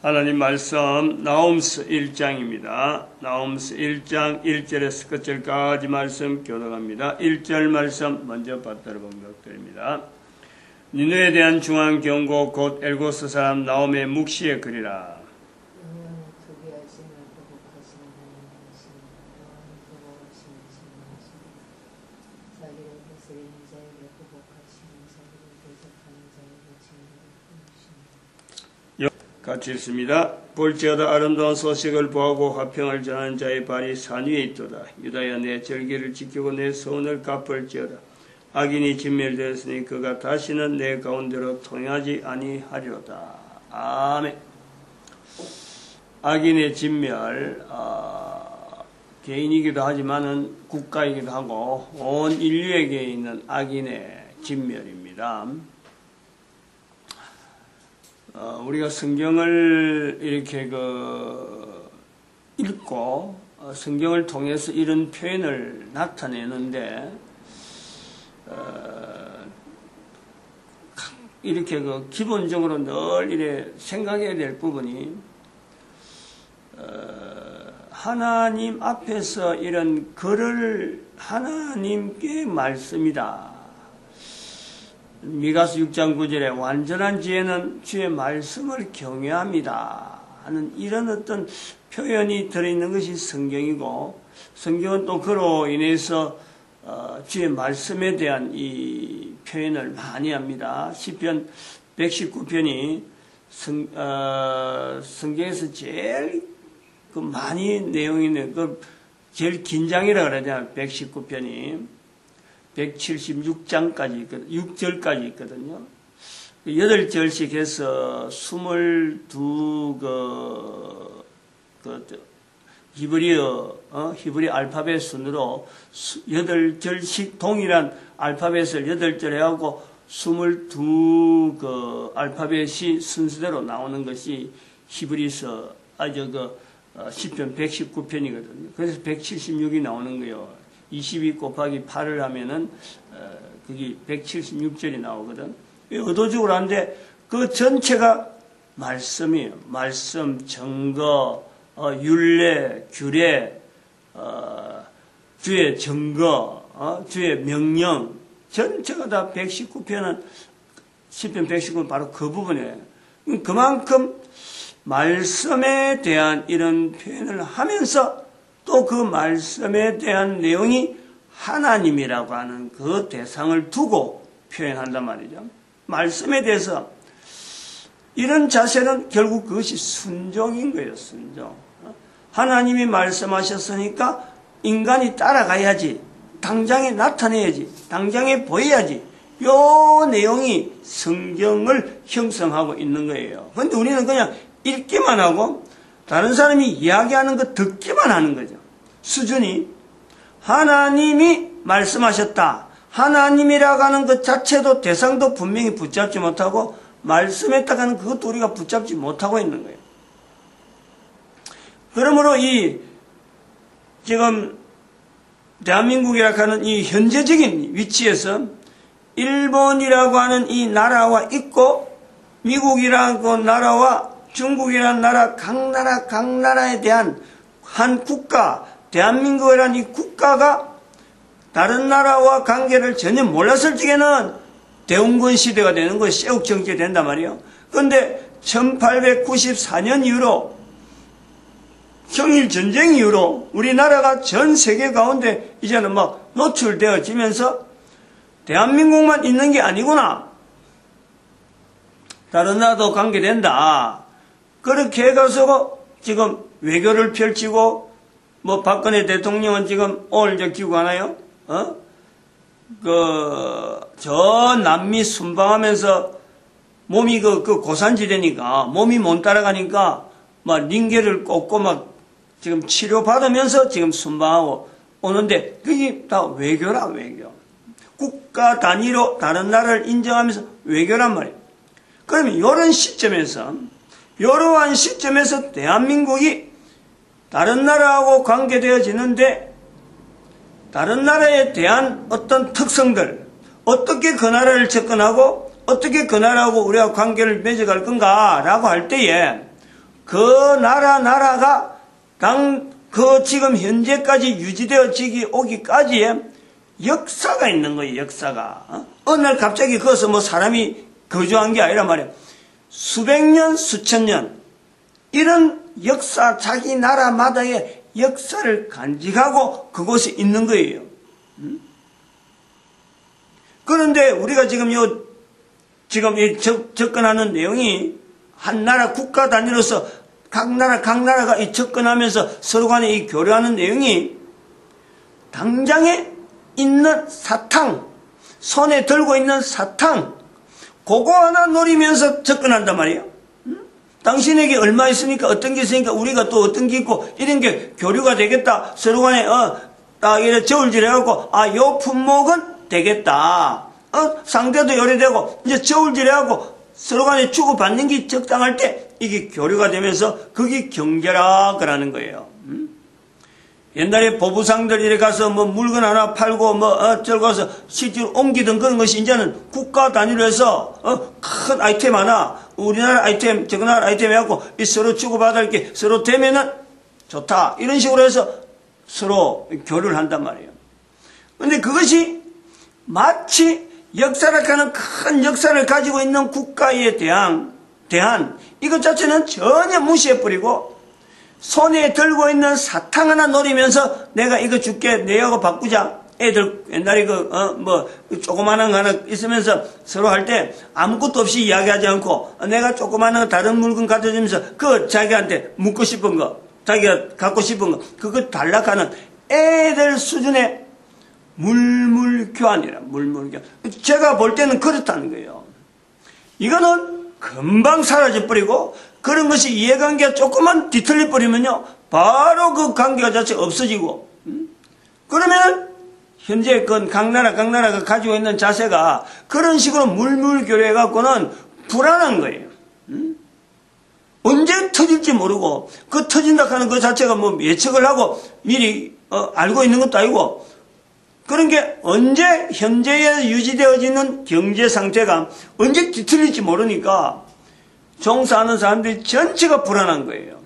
하나님 말씀 나홈스 1장입니다. 나홈스 1장 1절에서 끝절까지 말씀 교독합니다. 1절 말씀 먼저 받들어 봉독드립니다. 니느에 대한 중한 경고 곧 엘고스 사람 나홈의 묵시에 그리라. 같이 읽습니다. 볼지어다 아름다운 소식을 보하고 화평을 전하는 자의 발이 산 위에 있도다. 유다야 내 절기를 지키고 내 소원을 갚을지어다. 악인이 진멸되었으니 그가 다시는 내 가운데로 통하지 아니하리로다. 아멘. 악인의 진멸, 개인이기도 하지만은 국가이기도 하고 온 인류에게 있는 악인의 진멸입니다. 우리가 성경을 이렇게 읽고 성경을 통해서 이런 표현을 나타내는데 이렇게 기본적으로 늘 이래 생각해야 될 부분이 하나님 앞에서 이런 글을 하나님께 말씀이다. 미가서 6장 9절에 완전한 지혜는 주의 말씀을 경외합니다 하는 이런 어떤 표현이 들어있는 것이 성경이고, 성경은 또 그로 인해서 주의 말씀에 대한 이 표현을 많이 합니다. 시편 119편이 성경에서 제일 많이 내용이 있는 제일 긴장이라고 그러잖아요. 119편이 176장까지 있거든요. 6절까지 있거든요. 8절씩 해서 22 히브리 알파벳 순으로 8절씩 동일한 알파벳을 8절 해갖고 22 알파벳이 순서대로 나오는 것이 히브리서, 시편 119편이거든요. 그래서 176이 나오는 거예요. 22 곱하기 8을 하면은, 그게 176절이 나오거든. 의도적으로 하는데, 그 전체가 말씀이에요. 말씀, 증거, 율례, 규례, 주의 증거, 주의 명령, 전체가 다 119편은, 시편 119편 바로 그 부분이에요. 그만큼 말씀에 대한 이런 표현을 하면서 또 그 말씀에 대한 내용이 하나님이라고 하는 그 대상을 두고 표현한단 말이죠. 말씀에 대해서 이런 자세는 결국 그것이 순종인 거예요. 순종. 하나님이 말씀하셨으니까 인간이 따라가야지. 당장에 나타내야지. 당장에 보여야지. 요 내용이 성경을 형성하고 있는 거예요. 그런데 우리는 그냥 읽기만 하고 다른 사람이 이야기하는 거 듣기만 하는 거죠. 수준이 하나님이 말씀하셨다. 하나님이라고 하는 것 자체도 대상도 분명히 붙잡지 못하고 말씀했다고 하는 그것도 우리가 붙잡지 못하고 있는 거예요. 그러므로 지금 대한민국이라고 하는 이 현재적인 위치에서 일본이라고 하는 이 나라와 있고 미국이라고 나라와 중국이라는 나라 각 나라에 대한 한 국가, 대한민국이라는 이 국가가 다른 나라와 관계를 전혀 몰랐을 적에는 대웅군 시대가 되는 거예요. 세국 정치가 된단 말이에요. 그런데 1894년 이후로 청일전쟁 이후로 우리나라가 전 세계 가운데 이제는 막 노출되어지면서 대한민국만 있는 게 아니구나. 다른 나라도 관계된다. 그렇게 해가지고 지금 외교를 펼치고 박근혜 대통령은 지금 오늘 귀국하나요? 저 남미 순방하면서 몸이 고산지대니까 몸이 못 따라가니까 링겔을 꽂고 지금 치료받으면서 지금 순방하고 오는데 그게 다 외교라, 외교. 국가 단위로 다른 나라를 인정하면서 외교란 말이에요. 그러면 이러한 시점에서 대한민국이 다른 나라하고 관계되어지는데 다른 나라에 대한 어떤 특성들, 어떻게 그 나라를 접근하고 어떻게 그 나라하고 우리가 관계를 맺어갈 건가라고 할 때에 그 나라가 그 지금 현재까지 유지되어지기 오기까지의 역사가 있는 거예요. 역사가. 어느 날 갑자기 거기서 뭐 사람이 거주한 게 아니라 말이에요. 수백 년, 수천 년 이런 역사, 자기 나라마다의 역사를 간직하고 그곳에 있는 거예요. 그런데 우리가 지금 접근하는 내용이 한 나라 국가 단위로서 각 나라가 이 접근하면서 서로 간에 이 교류하는 내용이 당장에 있는 사탕, 손에 들고 있는 사탕, 그거 하나 노리면서 접근한단 말이에요. 당신에게 얼마 있으니까 어떤 게 있으니까 우리가 또 어떤 게 있고 이런 게 교류가 되겠다. 서로 간에 딱 이렇게 저울질 해갖고 요 품목은 되겠다. 상대도 요래되고 이제 저울질 해갖고 서로 간에 주고받는 게 적당할 때 이게 교류가 되면서 그게 경제라 그러는 거예요. 옛날에 보부상들 이래 가서 뭐 물건 하나 팔고 저기 가서 실제로 옮기던 그런 것이 이제는 국가 단위로 해서 큰 아이템 하나 우리나라 아이템 저거 나라 아이템 해갖고 서로 주고받을 게 서로 되면은 좋다 이런 식으로 해서 서로 교류를 한단 말이에요. 그런데 그것이 마치 역사라는 큰 역사를 가지고 있는 국가에 대한 이것 자체는 전혀 무시해버리고 손에 들고 있는 사탕 하나 노리면서 내가 이거 줄게 내하고 바꾸자. 애들 옛날에 조그마한 거 하나 있으면서 서로 할 때 아무것도 없이 이야기하지 않고 내가 조그마한 다른 물건 갖다 주면서 그 자기한테 묻고 싶은 거 자기가 갖고 싶은 거 그거 달락하는 애들 수준의 물물교환이라 물물교환. 제가 볼 때는 그렇다는 거예요. 이거는 금방 사라져버리고 그런 것이 이해관계가 조금만 뒤틀려버리면요 바로 그 관계가 자체가 없어지고 그러면 현재 각 나라가 가지고 있는 자세가 그런 식으로 물물교류해갖고는 불안한 거예요. 언제 터질지 모르고 그 터진다 하는 그 자체가 뭐 예측을 하고 미리 알고 있는 것도 아니고 그런 게 언제 현재에 유지되어지는 경제 상태가 언제 뒤틀릴지 모르니까 종사하는 사람들이 전체가 불안한 거예요.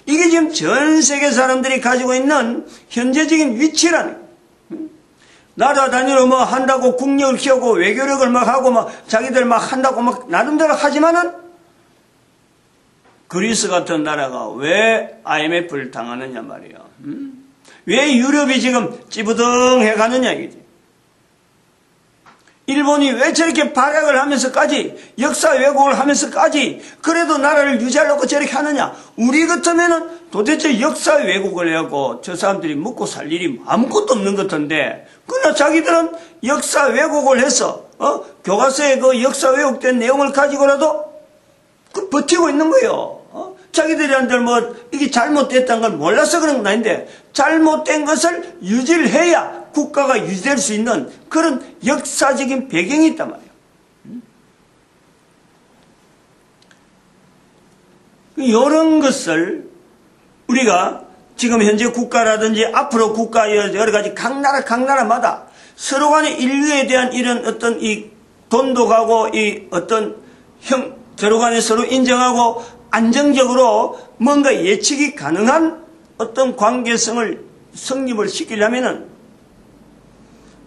이게 지금 전 세계 사람들이 가지고 있는 현재적인 위치라는 거예요. 나라 단위로 뭐 한다고 국력을 키우고 외교력을 막 하고 막 자기들 막 한다고 막 나름대로 하지만은 그리스 같은 나라가 왜 IMF를 당하느냐 말이에요. 왜 유럽이 지금 찌부둥해 가느냐 이거지. 일본이 왜 저렇게 발악을 하면서까지 역사 왜곡을 하면서까지 그래도 나라를 유지하려고 저렇게 하느냐. 우리 같으면은 도대체 역사 왜곡을 해갖고 저 사람들이 먹고 살 일이 아무것도 없는 것 같은데 그러나 자기들은 역사 왜곡을 해서 교과서에 그 역사 왜곡된 내용을 가지고라도 버티고 있는 거예요. 자기들한테 뭐 이게 잘못됐다는 걸 몰라서 그런 건 아닌데 잘못된 것을 유지를 해야 국가가 유지될 수 있는 그런 역사적인 배경이 있단 말이에요. 이런 것을 우리가 지금 현재 국가라든지 앞으로 국가 여러 가지 각 나라마다 서로 간의 인류에 대한 이런 어떤 이 돈도 가고 이 어떤 서로 간에 서로 인정하고 안정적으로 뭔가 예측이 가능한 어떤 관계성을 성립을 시키려면은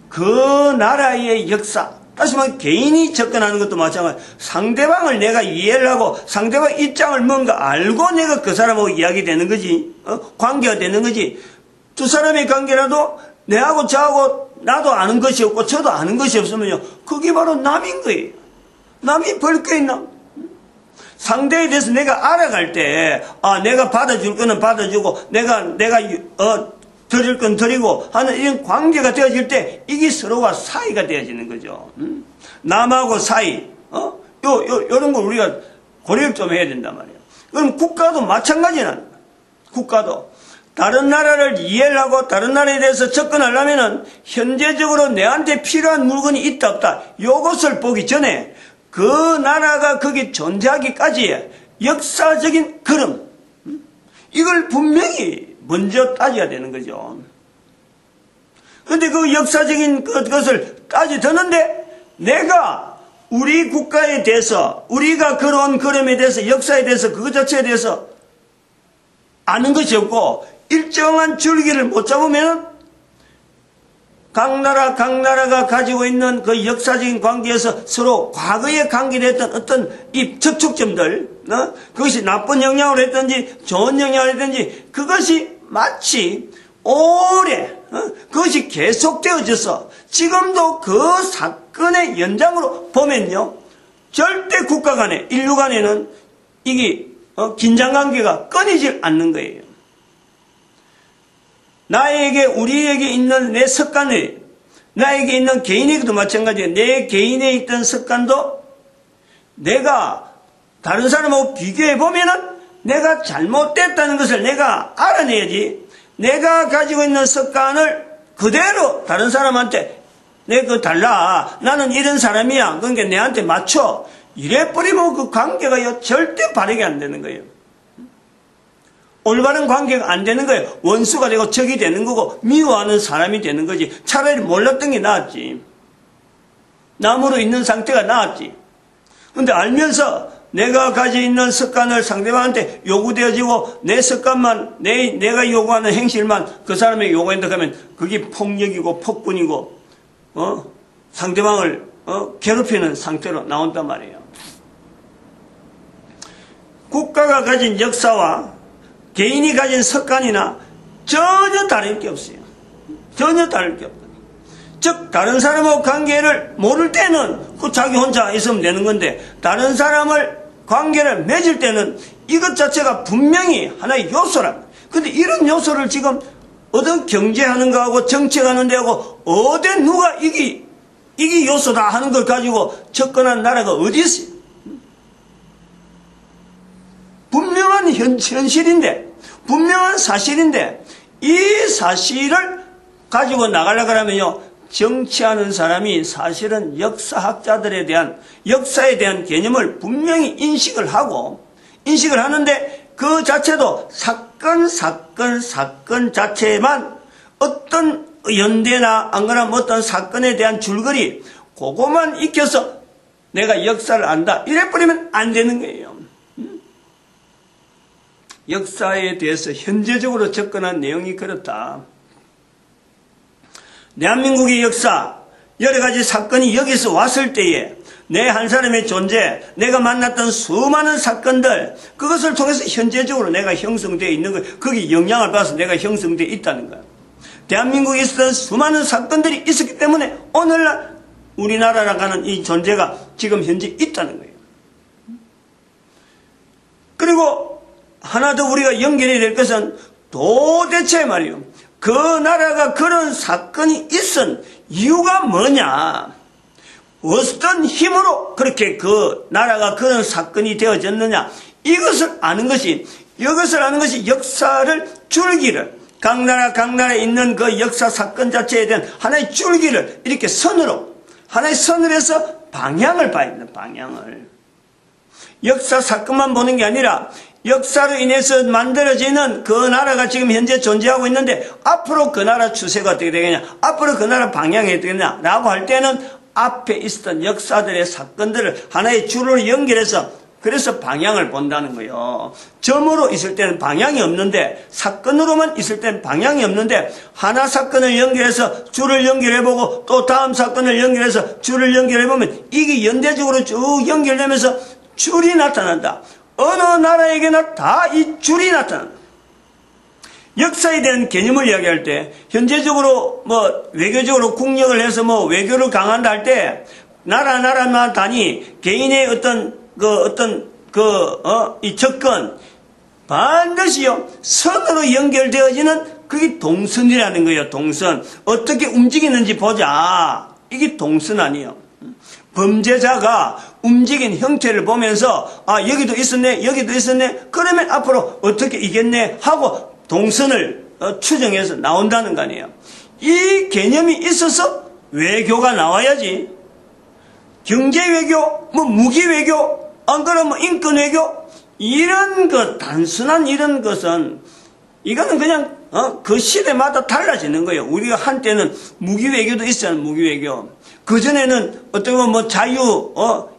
그 나라의 역사, 다시 말해 개인이 접근하는 것도 마찬가지. 상대방을 내가 이해를 하고 상대방 입장을 뭔가 알고 내가 그 사람하고 이야기되는 거지. 관계가 되는 거지. 두 사람의 관계라도 내하고 저하고 나도 아는 것이 없고 저도 아는 것이 없으면요. 그게 바로 남인 거예요. 남이 벌 게 있나? 상대에 대해서 내가 알아갈 때, 내가 받아줄 거는 받아주고, 내가 드릴 건 드리고 하는 이런 관계가 되어질 때, 이게 서로가 사이가 되어지는 거죠. 남하고 사이, 요런 걸 우리가 고려를 좀 해야 된단 말이에요. 그럼 국가도 마찬가지는, 국가도. 다른 나라를 이해를 하고 다른 나라에 대해서 접근하려면은, 현재적으로 내한테 필요한 물건이 있다, 없다, 요것을 보기 전에, 그 나라가 거기 존재하기까지의 역사적인 흐름, 이걸 분명히 먼저 따져야 되는 거죠. 그런데 그 역사적인 것을 따져드는데 내가 우리 국가에 대해서, 우리가 걸어온 걸음에 대해서, 역사에 대해서, 그것 자체에 대해서 아는 것이 없고 일정한 줄기를 못 잡으면 각 나라가 가지고 있는 그 역사적인 관계에서 서로 과거에 관계됐던 어떤 이 접촉점들, 그것이 나쁜 영향을 했든지 좋은 영향을 했든지 그것이 마치 오래 그것이 계속되어져서 지금도 그 사건의 연장으로 보면요, 절대 국가 간에, 인류 간에는 이게 긴장관계가 끊이질 않는 거예요. 나에게, 우리에게 있는 내 습관이, 나에게 있는 개인에게도 마찬가지예요. 내 개인에 있던 습관도 내가 다른 사람하고 비교해보면은 내가 잘못됐다는 것을 내가 알아내야지, 내가 가지고 있는 습관을 그대로 다른 사람한테 내가 그거 달라, 나는 이런 사람이야, 그러니까 내한테 맞춰, 이래버리면 그 관계가 절대 바르게 안 되는 거예요. 올바른 관계가 안 되는 거예요. 원수가 되고 적이 되는 거고 미워하는 사람이 되는 거지. 차라리 몰랐던 게 나았지. 남으로 있는 상태가 나았지. 근데 알면서 내가 가지고 있는 습관을 상대방한테 요구되어지고 내 습관만, 내가 요구하는 행실만 그 사람에게 요구한다 하면 그게 폭력이고 폭군이고 상대방을 괴롭히는 상태로 나온단 말이에요. 국가가 가진 역사와 개인이 가진 습관이나 전혀 다를 게 없어요. 전혀 다를 게 없다. 즉 다른 사람하고 관계를 모를 때는 그 자기 혼자 있으면 되는 건데, 다른 사람을 관계를 맺을 때는 이것 자체가 분명히 하나의 요소란. 근데 이런 요소를 지금 어떤 경제하는 거하고 정책하는 데하고 어디 누가 이게 요소다 하는 걸 가지고 접근한 나라가 어디 있어요? 분명한 현실인데, 분명한 사실인데, 이 사실을 가지고 나가려고 하면요, 정치하는 사람이 사실은 역사학자들에 대한, 역사에 대한 개념을 분명히 인식을 하는데, 그 자체도 사건 자체만 어떤 연대나 안 그러면 어떤 사건에 대한 줄거리, 그거만 익혀서 내가 역사를 안다, 이래버리면 안 되는 거예요. 역사에 대해서 현재적으로 접근한 내용이 그렇다. 대한민국의 역사, 여러 가지 사건이 여기서 왔을 때에 내 한 사람의 존재, 내가 만났던 수많은 사건들, 그것을 통해서 현재적으로 내가 형성되어 있는 거예요. 거기 영향을 받아서 내가 형성되어 있다는 거예요. 대한민국에 있었던 수많은 사건들이 있었기 때문에 오늘날 우리나라라고 하는 이 존재가 지금 현재 있다는 거예요. 그리고 하나 더 우리가 연결해야 될 것은 도대체 말이에요, 그 나라가 그런 사건이 있은 이유가 뭐냐, 어떤 힘으로 그렇게 그 나라가 그런 사건이 되어졌느냐, 이것을 아는 것이 역사를 줄기를, 각 나라에 있는 그 역사 사건 자체에 대한 하나의 줄기를 이렇게 하나의 선으로 해서 방향을 봐야 된다. 방향을. 역사 사건만 보는 게 아니라 역사로 인해서 만들어지는 그 나라가 지금 현재 존재하고 있는데 앞으로 그 나라 추세가 어떻게 되겠냐, 앞으로 그 나라 방향이 어떻게 되겠냐 라고 할 때는 앞에 있었던 역사들의 사건들을 하나의 줄로 연결해서, 그래서 방향을 본다는 거예요. 점으로 있을 때는 방향이 없는데, 사건으로만 있을 때는 방향이 없는데, 하나 사건을 연결해서 줄을 연결해보고 또 다음 사건을 연결해서 줄을 연결해보면 이게 연대적으로 쭉 연결되면서 줄이 나타난다. 어느 나라에게나 다 이 줄이 나타난다. 역사에 대한 개념을 이야기할 때, 현재적으로 외교적으로 국력을 해서 외교를 강한다 할 때, 나라마다 단위, 개인의 이 접근, 반드시요, 선으로 연결되어지는 그게 동선이라는 거예요, 동선. 어떻게 움직이는지 보자. 이게 동선 아니에요. 범죄자가 움직인 형태를 보면서, 여기도 있었네, 그러면 앞으로 어떻게 이겼네 하고 동선을 추정해서 나온다는 거 아니에요. 이 개념이 있어서 외교가 나와야지. 경제외교, 무기외교, 안 그러면 인권외교, 이런 단순한 이런 것은, 이거는 그냥 그 시대마다 달라지는 거예요. 우리가 한때는 무기외교도 있었잖아요. 무기외교. 그전에는 어떻게 보면 뭐 자유,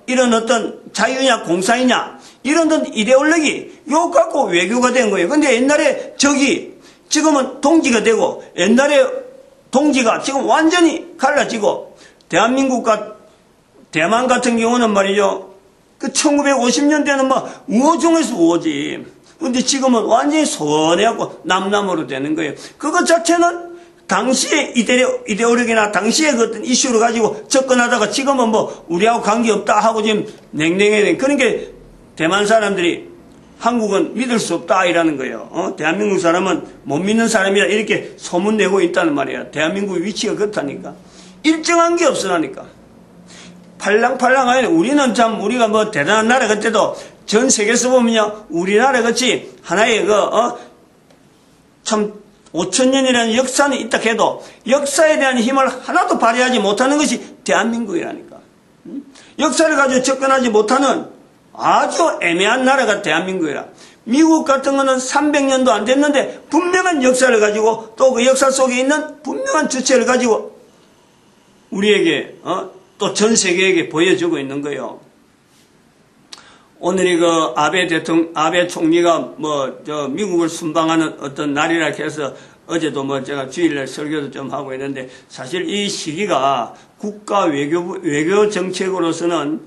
이런 어떤 자유냐, 공산이냐, 이런 어떤 이데올로기, 요 갖고 외교가 된 거예요. 근데 옛날에 지금은 동지가 되고, 옛날에 동지가 지금 완전히 갈라지고, 대한민국과 대만 같은 경우는 말이죠. 그 1950년대는 뭐 우호 중에서 우호지. 근데 지금은 완전히 소원해갖고 남남으로 되는 거예요. 그것 자체는 당시의 이데올로기나 당시의 그 어떤 이슈를 가지고 접근하다가 지금은 뭐 우리하고 관계없다 하고 지금 냉랭해. 그러니까 대만 사람들이 한국은 믿을 수 없다 이라는 거예요. 대한민국 사람은 못 믿는 사람이라 이렇게 소문내고 있다는 말이야. 대한민국의 위치가 그렇다니까. 일정한 게 없으라니까. 팔랑팔랑하니 우리는 참 우리가 뭐 대단한 나라 같아도 전 세계에서 보면요 우리나라 같이 하나의 참 5천년이라는 역사는 있다 해도 역사에 대한 힘을 하나도 발휘하지 못하는 것이 대한민국이라니까. 역사를 가지고 접근하지 못하는 아주 애매한 나라가 대한민국이라. 미국 같은 거는 300년도 안 됐는데 분명한 역사를 가지고 또 그 역사 속에 있는 분명한 주체를 가지고 우리에게 또 전 세계에게 보여주고 있는 거예요. 오늘이 그 아베 총리가 미국을 순방하는 어떤 날이라 해서 어제도 제가 주일날 설교도 좀 하고 있는데 사실 이 시기가 국가 외교 정책으로서는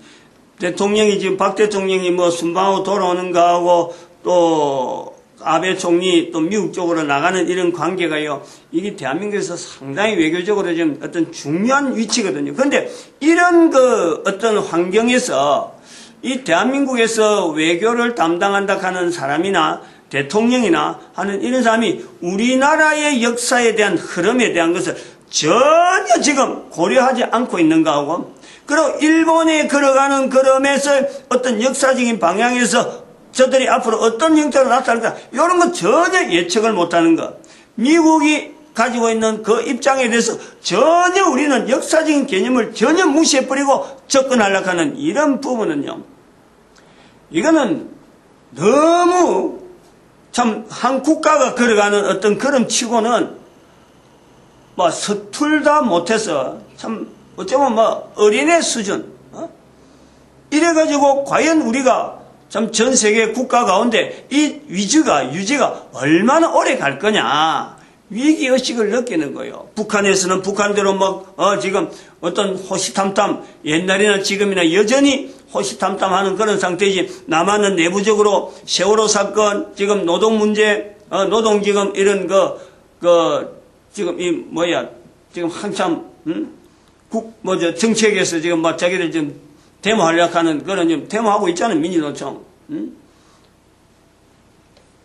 대통령이 지금 박 대통령이 순방하고 돌아오는 거하고 또 아베 총리 또 미국 쪽으로 나가는 이런 관계가요, 이게 대한민국에서 상당히 외교적으로 지금 어떤 중요한 위치거든요. 그런데 이런 그 어떤 환경에서 이 대한민국에서 외교를 담당한다 하는 사람이나 대통령이나 하는 이런 사람이 우리나라의 역사에 대한 흐름에 대한 것을 전혀 지금 고려하지 않고 있는가 하고, 그리고 일본에 걸어가는 걸음에서 어떤 역사적인 방향에서 저들이 앞으로 어떤 형태로 나타날까, 이런 건 전혀 예측을 못하는 것. 미국이 가지고 있는 그 입장에 대해서 전혀 우리는 역사적인 개념을 전혀 무시해버리고 접근하려고 하는 이런 부분은요, 이거는 너무 참 한 국가가 걸어가는 어떤 걸음치고는 서툴다 못해서 참 어쩌면 어린애 수준, 이래가지고 과연 우리가 참 전 세계 국가 가운데 이 유지가 얼마나 오래 갈 거냐, 위기의식을 느끼는 거예요. 북한에서는 북한대로 지금 어떤 호시탐탐, 옛날이나 지금이나 여전히 호시탐탐하는 그런 상태이지, 남한은 내부적으로 세월호 사건, 지금 노동 문제, 노동 지금 이런 지금 지금 한참, 정책에서 지금 자기들 지금 데모하려고 하는 그런 좀 데모하고 있잖아요, 민주노총.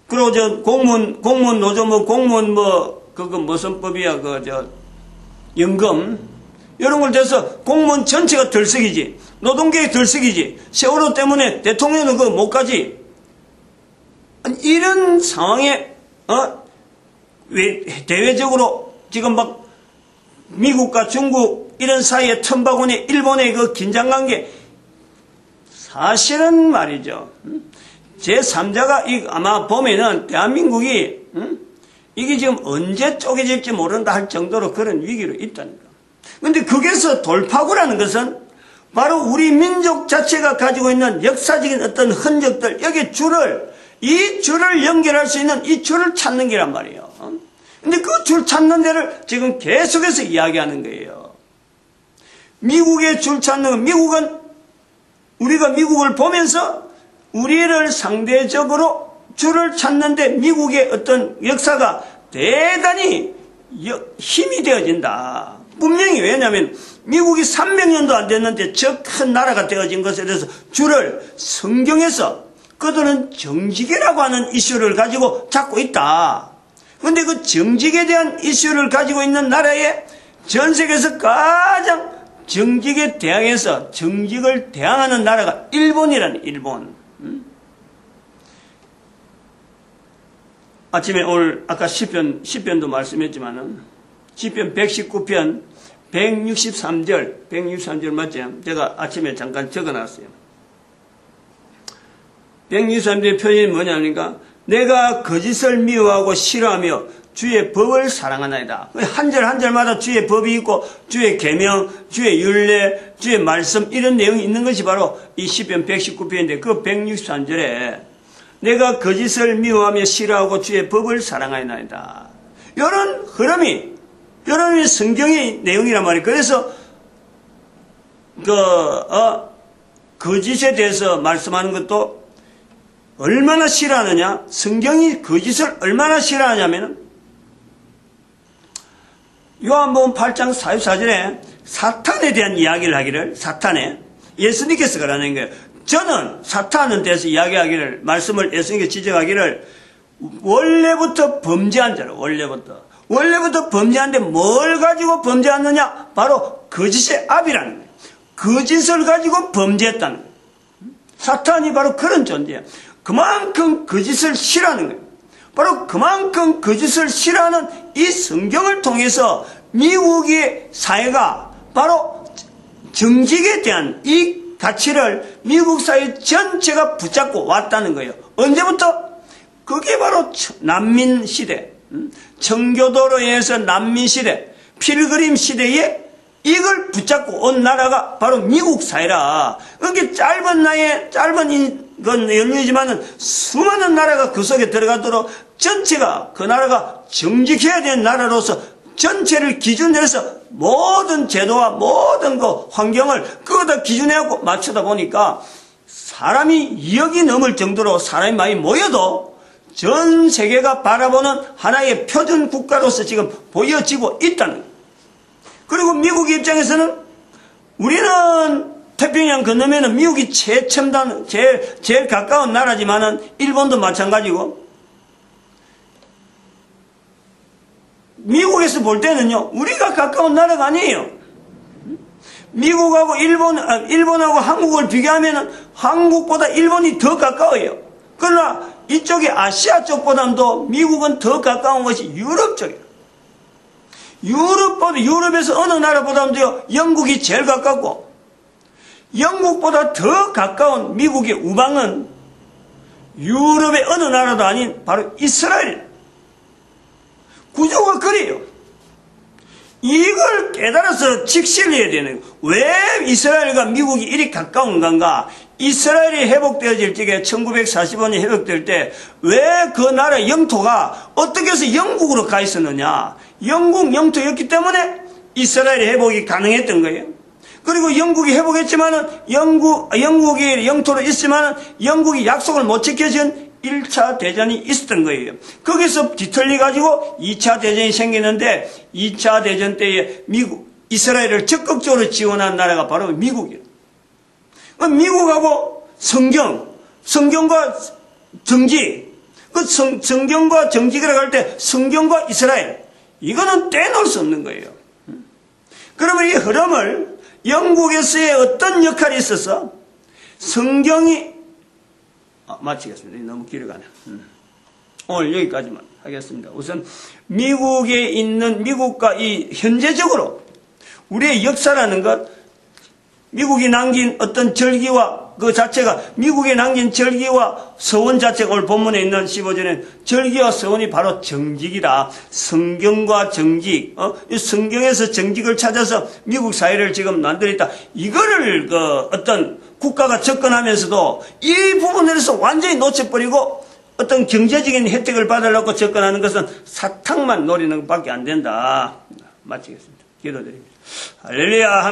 그리고 공무원 노조 공무원 그거 무슨 법이야, 연금. 이런 걸 대해서 공무원 전체가 들썩이지. 노동계의 들썩이지. 세월호 때문에 대통령은 그거 못 가지. 이런 상황에, 대외적으로 지금 미국과 중국 이런 사이에 틈바구니 일본의 그 긴장관계, 사실은 말이죠. 제3자가 아마 보면은 대한민국이, 이게 지금 언제 쪼개질지 모른다 할 정도로 그런 위기로 있다니까. 근데 거기서 돌파구라는 것은 바로 우리 민족 자체가 가지고 있는 역사적인 어떤 흔적들, 여기 이 줄을 연결할 수 있는 이 줄을 찾는 게란 말이에요. 근데 그 줄 찾는 데를 지금 계속해서 이야기하는 거예요. 미국의 줄 찾는 건, 미국은 우리가 미국을 보면서 우리를 상대적으로 줄을 찾는데 미국의 어떤 역사가 대단히 힘이 되어진다. 분명히. 왜냐하면 미국이 300년도 안 됐는데 저 큰 나라가 되어진 것에 대해서 줄을 성경에서 그들은 정직이라고 하는 이슈를 가지고 찾고 있다. 그런데 그 정직에 대한 이슈를 가지고 있는 나라에 전 세계에서 가장 정직에 대항해서 정직을 대항하는 나라가 일본이라는, 일본. 아침에 오늘 아까 시편도 말씀했지만은 시편 119편 163절 맞죠? 제가 아침에 잠깐 적어놨어요. 163절의 표현이 뭐냐니까, 내가 거짓을 미워하고 싫어하며 주의 법을 사랑하나이다. 한 절 한 절마다 주의 법이 있고 주의 계명, 주의 율례, 주의 말씀 이런 내용이 있는 것이 바로 이 시편 119편인데 그 163절에 내가 거짓을 미워하며 싫어하고 주의 법을 사랑하나이다. 이런 흐름이 성경의 내용이란 말이에요. 그래서 거짓에 대해서 말씀하는 것도 얼마나 싫어하느냐? 성경이 거짓을 얼마나 싫어하냐면은 요한복음 8장 44절에 사탄에 대한 이야기를 하기를 예수님께서 그러는 거예요. 저는 사탄에 대해서 이야기하기를 말씀을 예수님께 지적하기를 원래부터 범죄한 자로 원래부터 범죄한데 뭘 가지고 범죄하느냐? 바로 거짓의 압이라는 거예요. 거짓을 가지고 범죄했다는 거예요. 사탄이 바로 그런 존재예요. 그만큼 거짓을 싫어하는 거예요. 바로 그만큼 거짓을 싫어하는 이 성경을 통해서 미국의 사회가 바로 정직에 대한 이 가치를 미국 사회 전체가 붙잡고 왔다는 거예요. 언제부터? 그게 바로 난민 시대, 청교도로 인해서 난민 시대, 필그림 시대에 이걸 붙잡고 온 나라가 바로 미국 사회라. 그게 짧은 나이에 짧은 건 연유지만은 수많은 나라가 그 속에 들어가도록 전체가 그 나라가 정직해야 되는 나라로서 전체를 기준으로 해서 모든 제도와 모든 그 환경을 그거다 기준해갖고 맞추다 보니까 사람이 2억이 넘을 정도로 사람이 많이 모여도 전 세계가 바라보는 하나의 표준 국가로서 지금 보여지고 있다는 거예요. 그리고 미국 입장에서는 우리는 태평양 건너면은 미국이 최첨단, 제일 가까운 나라지만은 일본도 마찬가지고 미국에서 볼 때는요, 우리가 가까운 나라가 아니에요. 미국하고 일본하고 한국을 비교하면은 한국보다 일본이 더 가까워요. 그러나 이쪽에 아시아 쪽보다도 미국은 더 가까운 것이 유럽 쪽이에요. 유럽에서 어느 나라보다도 영국이 제일 가깝고, 영국보다 더 가까운 미국의 우방은 유럽의 어느 나라도 아닌 바로 이스라엘. 구조가 그래요. 이걸 깨달아서 직시를 해야 되는 거예요. 왜 이스라엘과 미국이 이리 가까운 건가? 이스라엘이 회복되어질 적에 1945년에 회복될 때 왜 그 나라 영토가 어떻게 해서 영국으로 가 있었느냐? 영국 영토였기 때문에 이스라엘의 회복이 가능했던 거예요. 그리고 영국이 회복했지만은 영국이 영토로 있지만은 영국이 약속을 못 지켜준 1차 대전이 있었던 거예요. 거기서 뒤틀리 가지고 2차 대전이 생기는데 2차 대전 때에 이스라엘을 적극적으로 지원한 나라가 바로 미국이에요. 미국하고 성경과 정직, 성경과 정직이라고 할 때 성경과 이스라엘, 이거는 떼놓을 수 없는 거예요. 그러면 이 흐름을 영국에서의 어떤 역할이 있어서 성경이 마치겠습니다. 너무 길어가네. 오늘 여기까지만 하겠습니다. 우선 미국과 이 현재적으로 우리의 역사라는 것, 미국이 남긴 어떤 절기와 그 자체가 미국에 남긴 절기와 서원 자체가 오늘 본문에 있는 15절에는 절기와 서원이 바로 정직이다. 성경과 정직, 이 성경에서 정직을 찾아서 미국 사회를 지금 만들었다. 이거를 어떤 국가가 접근하면서도 이 부분에서 완전히 놓쳐버리고 어떤 경제적인 혜택을 받으려고 접근하는 것은 사탕만 노리는 것밖에 안 된다. 마치겠습니다. 기도드립니다. 할렐루야.